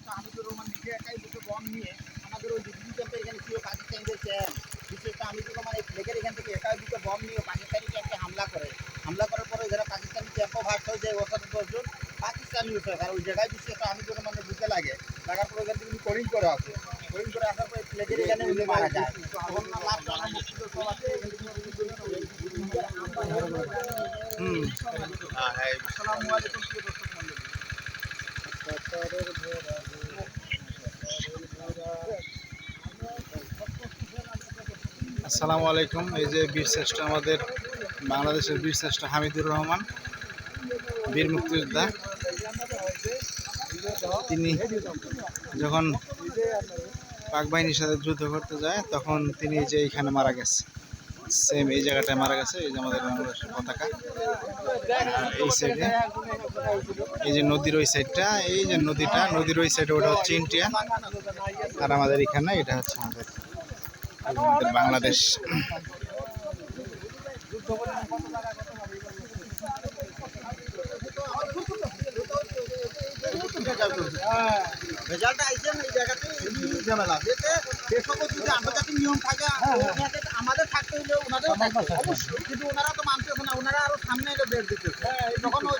হামিদুর রহমান নিজে একাই দুটো বম নিয়ে আমাদের ওই ডিগ্রি ক্যাম্পের এখানে ছিল পাকিস্তানিদের ক্যাম্প। বিশেষ হামিদুর রহমান এই ফ্লেগের এখান থেকে একাই দুটো বম নিয়ে পাকিস্তানি ক্যাম্পে হামলা করে। হামলা করার পরে যারা পাকিস্তানি ক্যাম্পও ভাগ হয়ে যায়, ওখানে 10 জন পাকিস্তানি উঠে। কারণ ওই জায়গায় বিশেষ হামিদুর রহমানের বুকে লাগে, লাগার পরে এখান থেকে উনি কোরিং করে আসে। কোরিং করে আসার পরে ফ্লেগের এখানে উনি মারা যায়। তখন না লাস্ট আমরা মুক্তিযোদ্ধা সব আছে এখান থেকে আসসালামু আলাইকুম প্রিয় দর্শক মণ্ডলী। আসসালামু আলাইকুম। এই যে বীরশ্রেষ্ঠ আমাদের বাংলাদেশের বীরশ্রেষ্ঠ হামিদুর রহমান, বীর মুক্তিযোদ্ধা। তিনি যখন পাক বাহিনীর সাথে যুদ্ধ করতে যায় তখন তিনি যে এইখানে মারা গেছে, সেম এই জায়গাটায় মারা গেছে। এই যে আমাদের বাংলাদেশের পতাকা, আর এই সাইডে এই যে নদীর ওই সাইডটা, এই যে নদীটা, নদীর ওই সাইডে ওটা হচ্ছে ইন্ডিয়া, আর আমাদের এখানে এটা হচ্ছে আমাদের বাংলাদেশ। রেজাল্টটা আইছে এই জায়গাতে ঝামেলা যেতে সে সকল যদি আন্তর্জাতিক নিয়ম থাকে আমাদের থাকতে হইলে ওনাদেরও থাকতে অবশ্যই, কিন্তু ওনারা তো মানতেছে না, ওনারা আরো সামনে এলে বের দিতেছে। তখন ওই